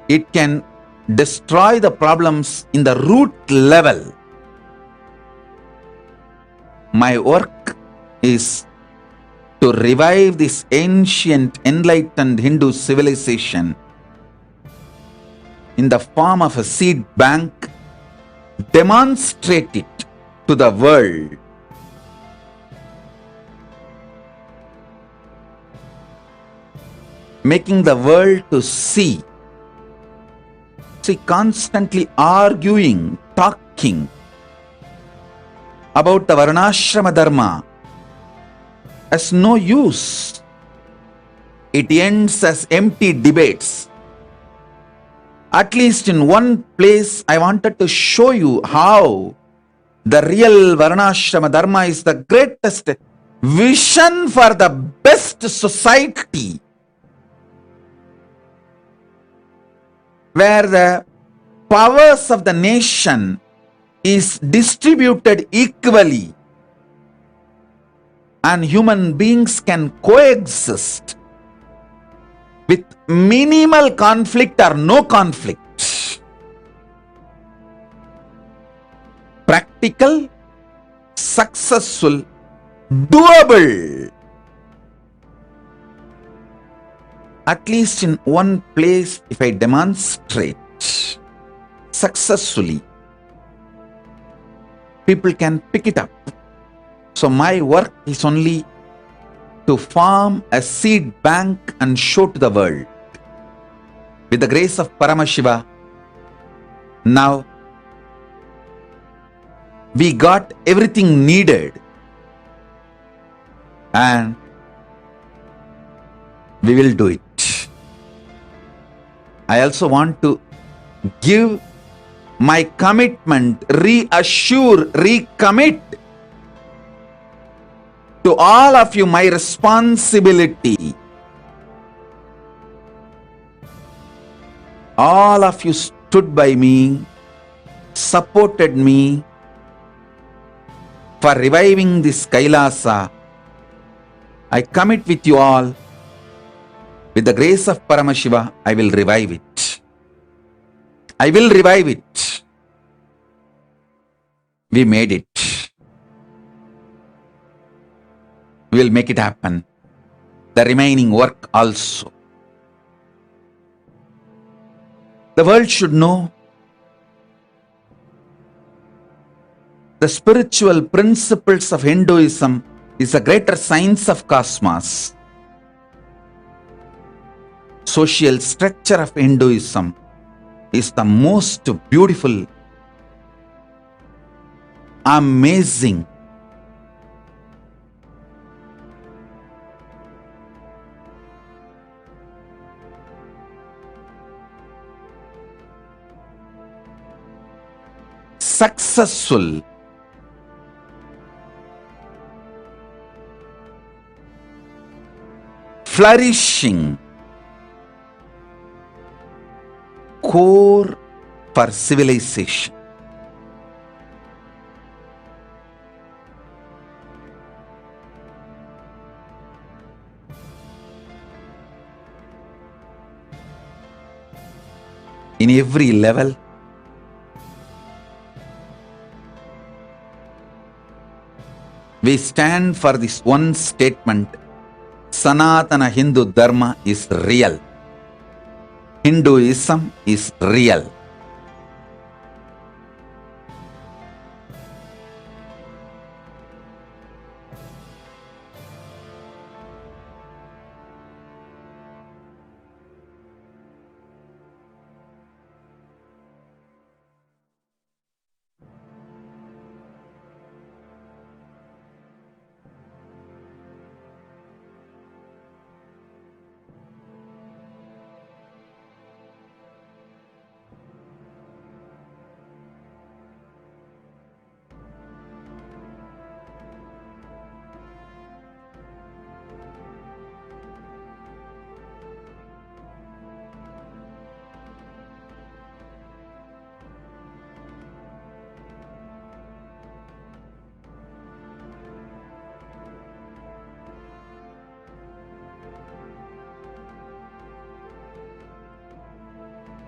it can destroy the problems in the root level. My work is to revive this ancient enlightened Hindu civilization in the form of a seed bank, demonstrate it to the world. Making the world to see, constantly arguing, talking about the Varnashrama Dharma has no use. It ends as empty debates. At least in one place, I wanted to show you how the real Varnashrama Dharma is the greatest vision for the best society, where the powers of the nation is distributed equally and human beings can coexist with minimal conflict or no conflict. Practical, successful, doable. At least in one place, if I demonstrate successfully, people can pick it up. So my work is only to form a seed bank and show to the world. With the grace of Paramashiva, now we got everything needed and we will do it. I also want to give my commitment, reassure, recommit to all of you my responsibility. All of you stood by me, supported me for reviving this Kailasa. I commit with you all. With the grace of Paramashiva, I will revive it. I will revive it. We made it. We will make it happen. The remaining work also. The world should know the spiritual principles of Hinduism is a greater science of cosmos. Social structure of Hinduism is the most beautiful, amazing, successful, flourishing core for civilization. In every level, we stand for this one statement: Sanatana Hindu Dharma is real. Hinduism is real.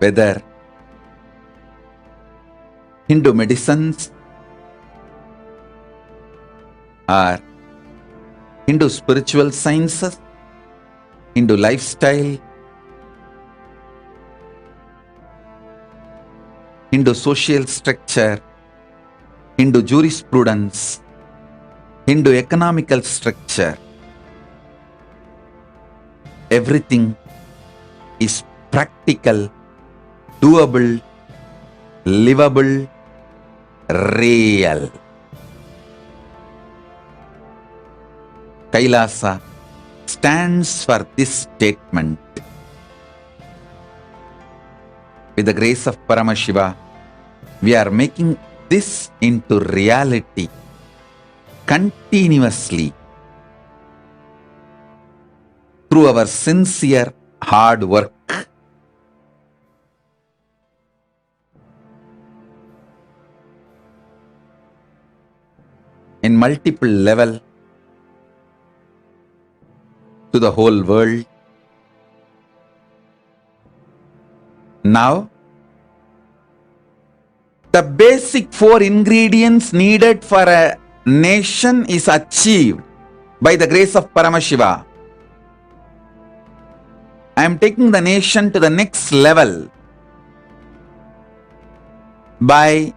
whether Hindu medicines or Hindu spiritual sciences, Hindu lifestyle, Hindu social structure, Hindu jurisprudence, Hindu economical structure, everything is practical, doable, livable, real. Kailasa stands for this statement. With the grace of Paramashiva, we are making this into reality continuously through our sincere hard work. In multiple level to the whole world. Now, the basic 4 ingredients needed for a nation is achieved by the grace of Paramashiva. I am taking the nation to the next level by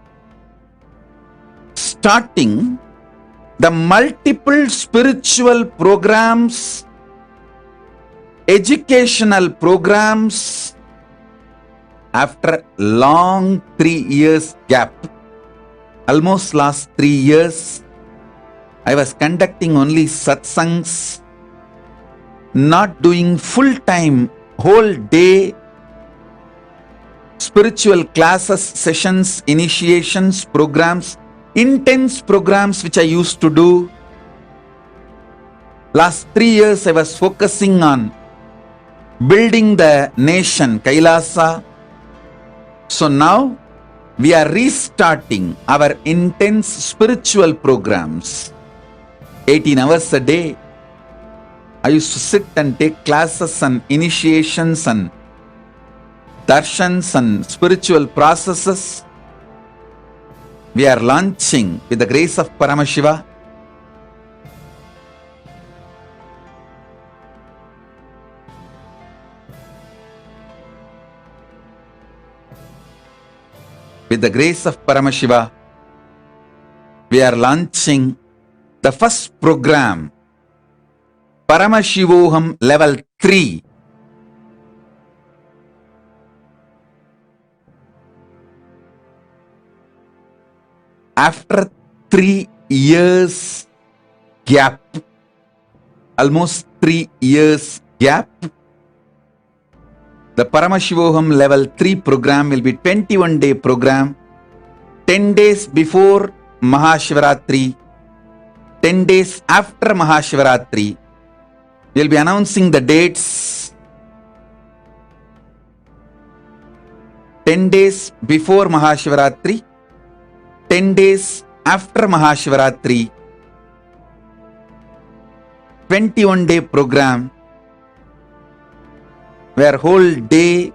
starting the multiple spiritual programs, educational programs after long 3 years gap. Almost last 3 years, I was conducting only satsangs, not doing full-time, whole day spiritual classes, sessions, initiations, programs, intense programs which I used to do. Last 3 years I was focusing on building the nation, Kailasa. So now we are restarting our intense spiritual programs. 18 hours a day. I used to sit and take classes and initiations and darshans and spiritual processes. We are launching with the grace of Paramashiva. With the grace of Paramashiva, we are launching the first program, Paramashivoham Level 3. After 3 years gap, almost 3 years gap, the Paramashivoham Level 3 program will be 21-day program, 10 days before Mahashivaratri, 10 days after Mahashivaratri. We will be announcing the dates. 10 days before Mahashivaratri, 10 days after Mahashivaratri, 21-day program where whole day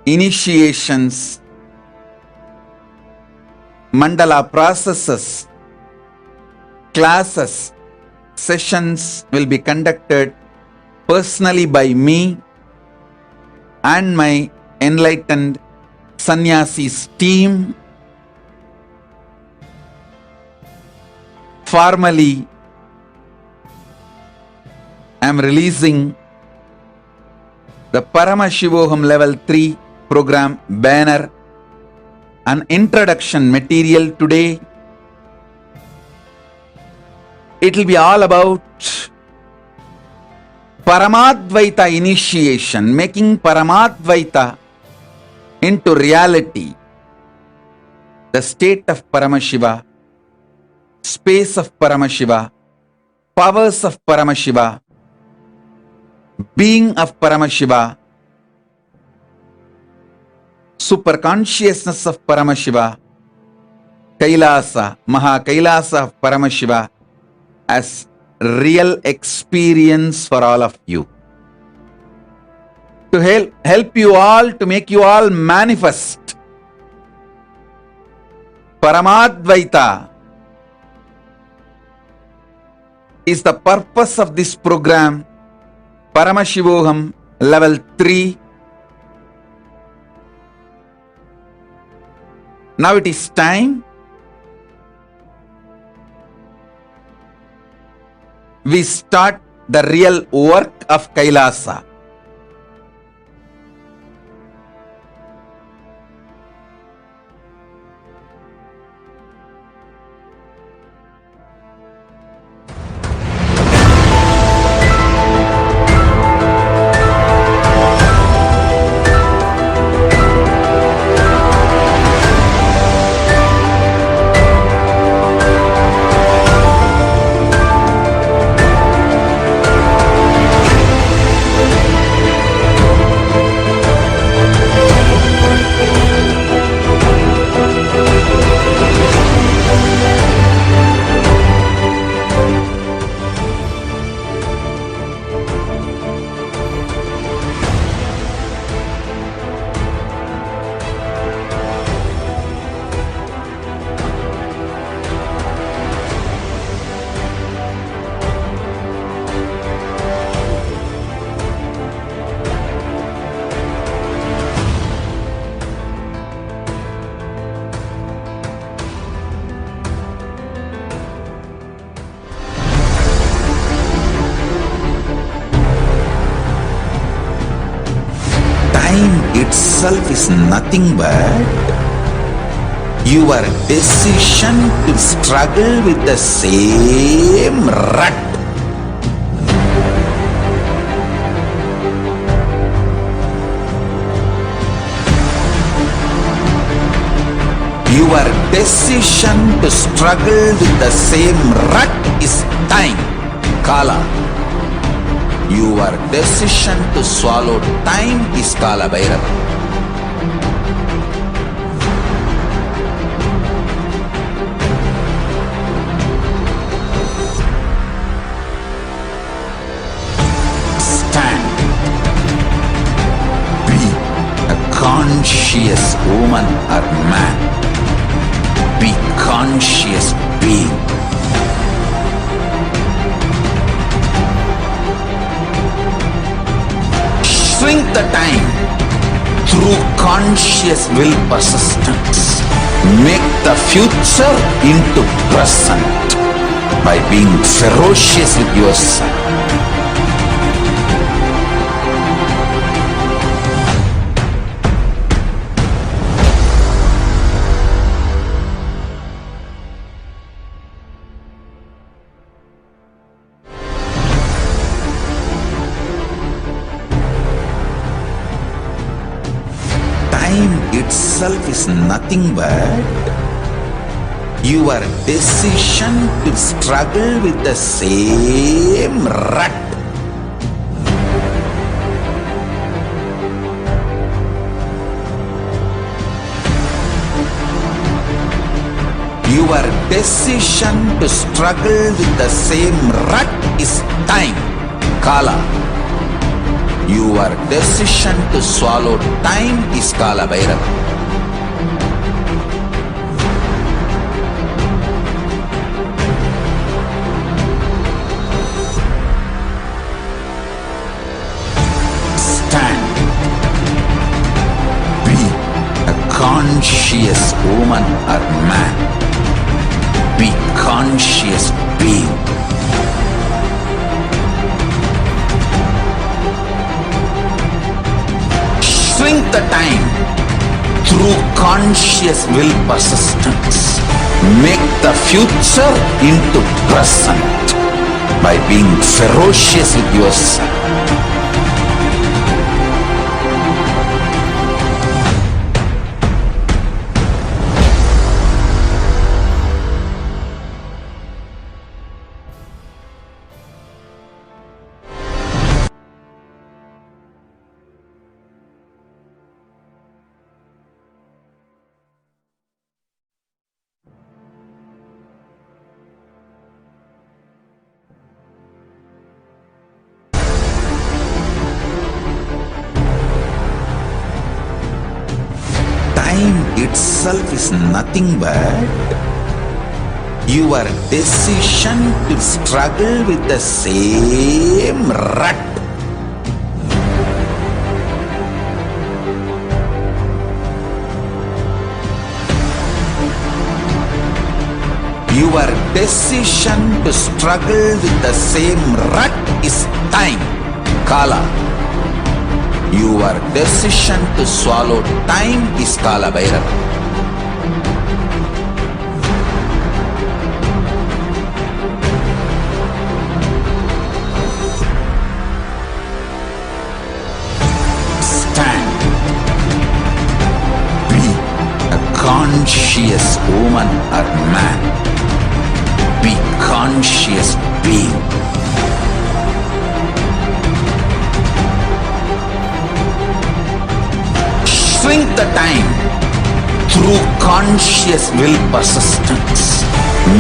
initiations, mandala processes, classes, sessions will be conducted personally by me and my enlightened sannyasis team. Formally, I am releasing the Paramashivoham Level 3 program banner and introduction material today. It will be all about Paramadvaita initiation, making Paramadvaita into reality. The state of Paramashiva, space of Paramashiva, powers of Paramashiva, being of Paramashiva, super consciousness of Paramashiva, Kailasa, Maha Kailasa of Paramashiva as real experience for all of you. to help you all, to make you all manifest Paramadvaita is the purpose of this program, Paramashivoham level 3. Now it is time we start the real work of Kailasa. Itself is nothing but your decision to struggle with the same rut. Your decision to struggle with the same rut is time, Kala. Your decision to swallow time is Kala Bhairava. Stand. Be a conscious woman or man. Be conscious being. Shrink the time through conscious will persistence. Make the future into present by being ferocious with yourself. Itself is nothing but your decision to struggle with the same rut. Your decision to struggle with the same rut is time, Kala. Your decision to swallow time is Kala Bhairava. Stand. Be a conscious woman or man. Be conscious being. Shrink the time through conscious will persistence. Make the future into present by being ferocious with yourself. itself is nothing but your decision to struggle with the same rut. Your decision to struggle with the same rut is time, Kala. Your decision to swallow time is Kala Bhairava. Stand. Be a conscious woman or man. Be conscious being. Shrink the time through conscious will persistence.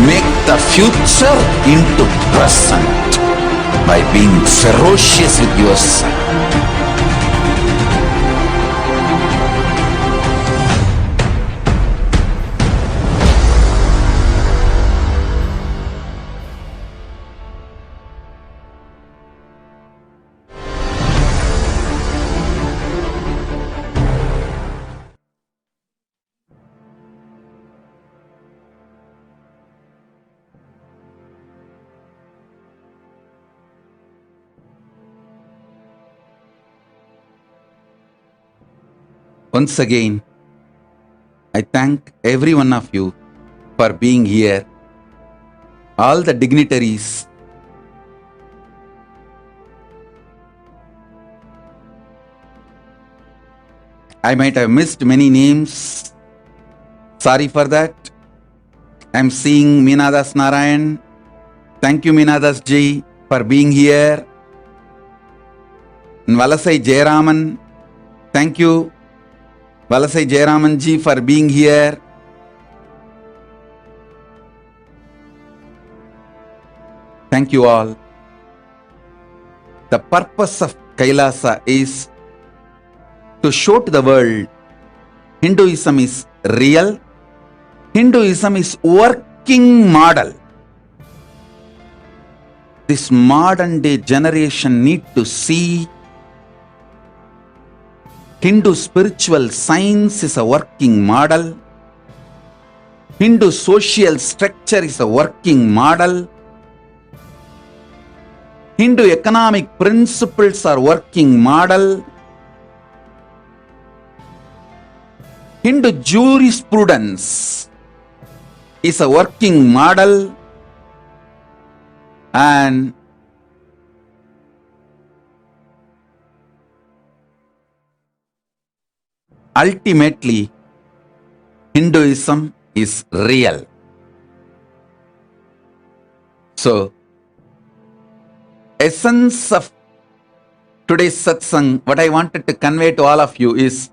Make the future into present by being ferocious with yourself. Once again, I thank every one of you for being here. All the dignitaries, I might have missed many names. Sorry for that. I'm seeing Meenadas Narayan. Thank you, Meenadas ji, for being here. Valasai Jayaraman. Thank you, Valasai Jayaraman ji, for being here. Thank you all. The purpose of Kailasa is to show to the world Hinduism is real. Hinduism is working model. This modern day generation need to see Hindu spiritual science is a working model. Hindu social structure is a working model. Hindu economic principles are working model. Hindu jurisprudence is a working model. And ultimately, Hinduism is real. So, essence of today's satsang, what I wanted to convey to all of you is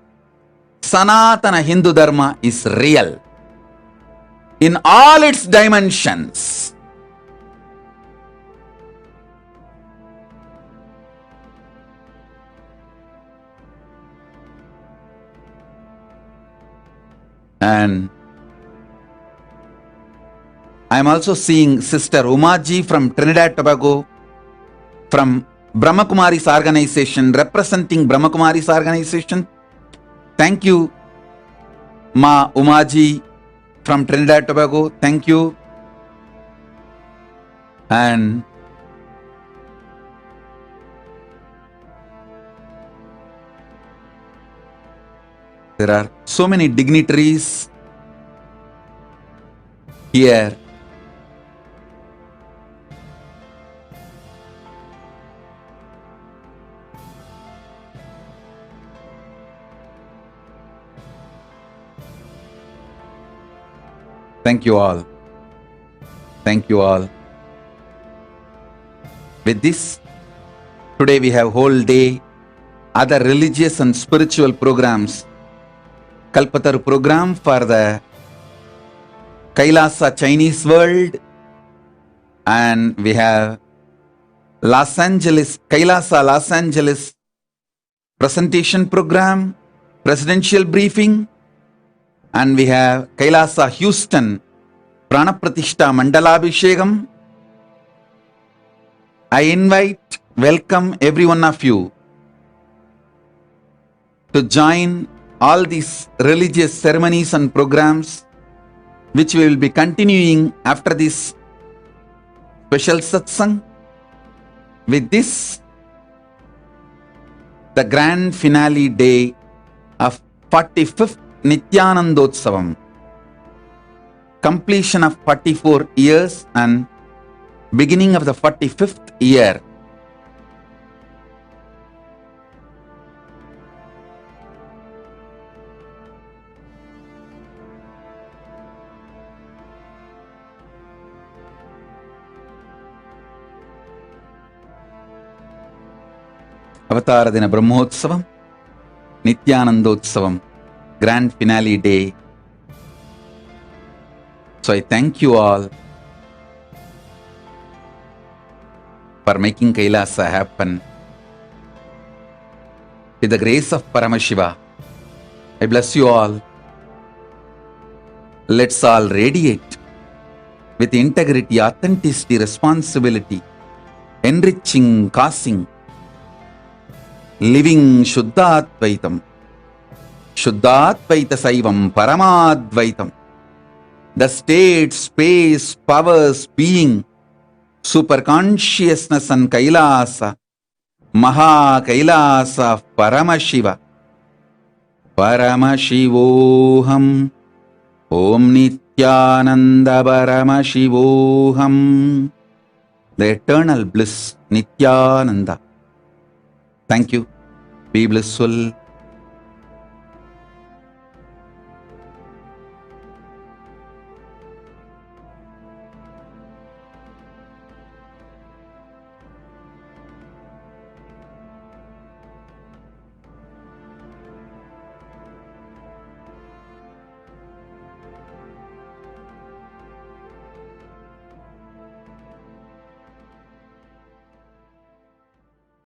Sanatana Hindu Dharma is real in all its dimensions. And I am also seeing Sister Umaji from Trinidad Tobago, from Brahma Kumari's organization, representing Brahma Kumari's organization. Thank you, Ma Umaji from Trinidad Tobago. Thank you. And there are so many dignitaries here. Thank you all. Thank you all. With this, today we have whole day other religious and spiritual programs. Kalpataru program for the Kailasa Chinese world, and we have Los Angeles, Kailasa Los Angeles presentation program, presidential briefing, And we have Kailasa Houston Pranapratishta Mandalabhishekam. I welcome every one of you to join all these religious ceremonies and programs which we will be continuing after this special satsang. With this, the grand finale day of 45th Nityanandotsavam, completion of 44 years and beginning of the 45th year. Avatara Dina Brahmotsavam, Nityanandotsavam, grand finale day. So I thank you all for making Kailasa happen. With the grace of Paramashiva, I bless you all. Let's all radiate with integrity, authenticity, responsibility, enriching, causing, living Shuddhadvaitam, Shuddhadvaita Saivam, Paramadvaitam, the state, space, powers, being, super consciousness and Kailasa, Maha Kailasa, Paramashiva, Paramashivoham, Om Nityananda Paramashivoham, the eternal bliss, Nityananda. Thank you. Be blissful.